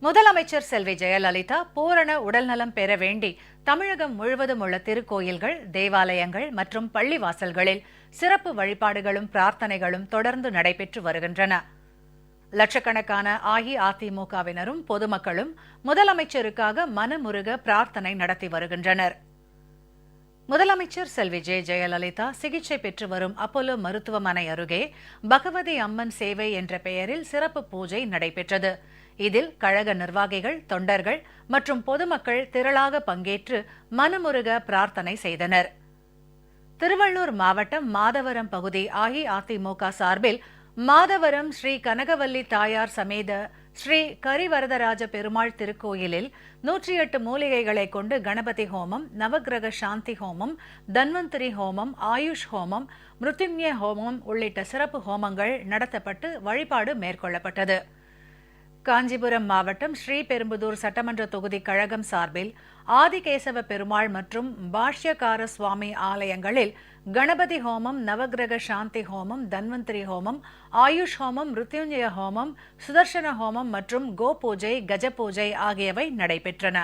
முதலமைச்சர் செல்வி ஜெயலலிதா பூரண உடல்நலம் பெற வேண்டி தமிழகம் முழுவதும் உள்ள திருக்கோயில்கள், தேவாலயங்கள் மற்றும் பள்ளிவாசல்களில் சிறப்பு வழிபாடுகளும் பிரார்த்தனைகளும் தொடர்ந்து நடைபெற்று வருகின்றன. லட்சக்கணக்கான அஇஅதிமுகவினரும் பொதுமக்களும் முதலமைச்சருக்காக மனமுருக பிரார்த்தனை நடத்தி வருகின்றனர். முதலமைச்சர் செல்வி ஜெயலலிதா சிகிச்சை பெற்று வரும் அப்போலோ மருத்துவமனை அருகே பகவதி அம்மன் சேவை என்ற பெயரில் சிறப்பு பூஜை நடைபெற்றது. இதில் கழக நிர்வாகிகள், தொண்டர்கள் மற்றும் பொதுமக்கள் திரளாக பங்கேற்று மனமுருக பிரார்த்தனை செய்தனர். திருவள்ளூர் மாவட்டம் மாதவரம் பகுதி அஇஅதிமுக சார்பில் மாதவரம் ஸ்ரீ கனகவல்லி தாயார் சமேத ஸ்ரீ கரிவரதராஜ பெருமாள் திருக்கோயிலில் 108 மூலிகைகளை கொண்டு கணபதி ஹோமம், நவகிரக சாந்தி ஹோமம், தன்வந்திரி ஹோமம், ஆயுஷ் ஹோமம், மிருத்யுஞ்சய ஹோமம் உள்ளிட்ட சிறப்பு ஹோமங்கள் நடத்தப்பட்டு வழிபாடு மேற்கொள்ளப்பட்டது. காஞ்சிபுரம் மாவட்டம் ஸ்ரீபெரும்புதூர் சட்டமன்ற தொகுதி கழகம் சார்பில் ஆதிகேசவ பெருமாள் மற்றும் பாஷ்யகார சுவாமி ஆலயங்களில் கணபதி ஹோமம், நவகிரக சாந்தி ஹோமம், தன்வந்திரி ஹோமம், ஆயுஷ் ஹோமம், மிருத்யுஞ்சய ஹோமம், சுதர்சன ஹோமம் மற்றும் கோபூஜை, கஜ பூஜை ஆகியவை நடைபெற்றன.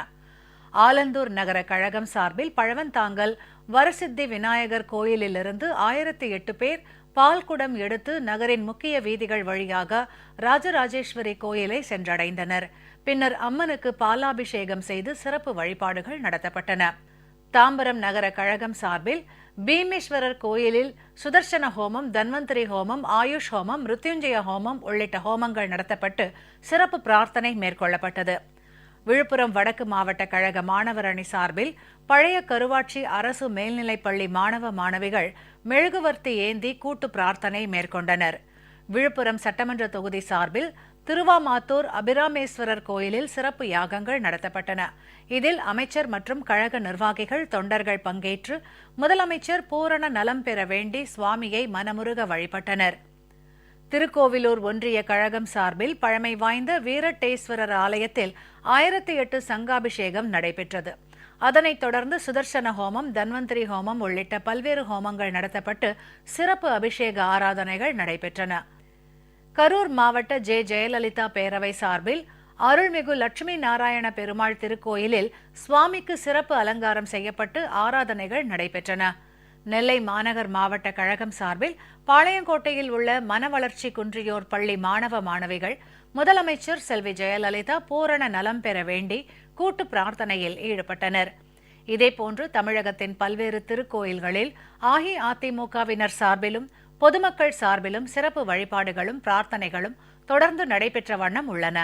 ஆலந்தூர் நகர கழகம் சார்பில் பழவந்தாங்கல் வரசித்தி விநாயகர் கோயிலிலிருந்து 1008 பேர் பால்குடம் எடுத்து நகரின் முக்கிய வீதிகள் வழியாக ராஜராஜேஸ்வரி கோயிலை சென்றடைந்தனர். பின்னர் அம்மனுக்கு பாலாபிஷேகம் செய்து சிறப்பு வழிபாடுகள் நடத்தப்பட்டன. தாம்பரம் நகர கழகம் சார்பில் பீமேஸ்வரர் கோயிலில் சுதர்சன ஹோமம், தன்வந்திரி ஹோமம், ஆயுஷ் ஹோமம், மிருத்யுஞ்சய ஹோமம் உள்ளிட்ட ஹோமங்கள் நடத்தப்பட்டு சிறப்பு பிரார்த்தனை மேற்கொள்ளப்பட்டது. விழுப்புரம் வடக்கு மாவட்ட கழக மாணவர் அணி சார்பில் பழைய கருவாட்சி அரசு மேல்நிலைப்பள்ளி மாணவ மாணவிகள் மெழுகுவர்த்தி ஏந்தி கூட்டு பிரார்த்தனை மேற்கொண்டனர். விழுப்புரம் சட்டமன்ற தொகுதி சார்பில் திருவாமாத்தூர் அபிராமேஸ்வரர் கோயிலில் சிறப்பு யாகங்கள் நடத்தப்பட்டன. இதில் அமைச்சர் மற்றும் கழக நிர்வாகிகள், தொண்டர்கள் பங்கேற்று முதலமைச்சர் பூரண நலம் பெற வேண்டி சுவாமியை மனமுருக வழிபட்டனர். திருக்கோவிலூர் ஒன்றிய கழகம் சார்பில் பழமை வாய்ந்த வீரட்டேஸ்வரர் ஆலயத்தில் 1008 சங்காபிஷேகம் நடைபெற்றது. அதனைத் தொடர்ந்து சுதர்சன ஹோமம், தன்வந்திரி ஹோமம் உள்ளிட்ட பல்வேறு ஹோமங்கள் நடத்தப்பட்டு சிறப்பு அபிஷேக ஆராதனைகள் நடைபெற்றன. கரூர் மாவட்ட ஜெயலலிதா பேரவை சார்பில் அருள்மிகு லட்சுமி நாராயண பெருமாள் திருக்கோயிலில் சுவாமிக்கு சிறப்பு அலங்காரம் செய்யப்பட்டு ஆராதனைகள் நடைபெற்றன. நெல்லை மாநகர் மாவட்ட கழகம் சார்பில் பாளையங்கோட்டையில் உள்ள மனவளர்ச்சி குன்றியோர் பள்ளி மாணவ மாணவிகள் முதலமைச்சர் செல்வி ஜெயலலிதா பூரண நலம் பெற வேண்டி கூட்டு பிரார்த்தனையில் ஈடுபட்டனர். இதேபோன்று தமிழகத்தின் பல்வேறு திருக்கோயில்களில் அஇஅதிமுகவினர் சார்பிலும் பொதுமக்கள் சார்பிலும் சிறப்பு வழிபாடுகளும் பிரார்த்தனைகளும் தொடர்ந்து நடைபெற்ற வண்ணம் உள்ளன.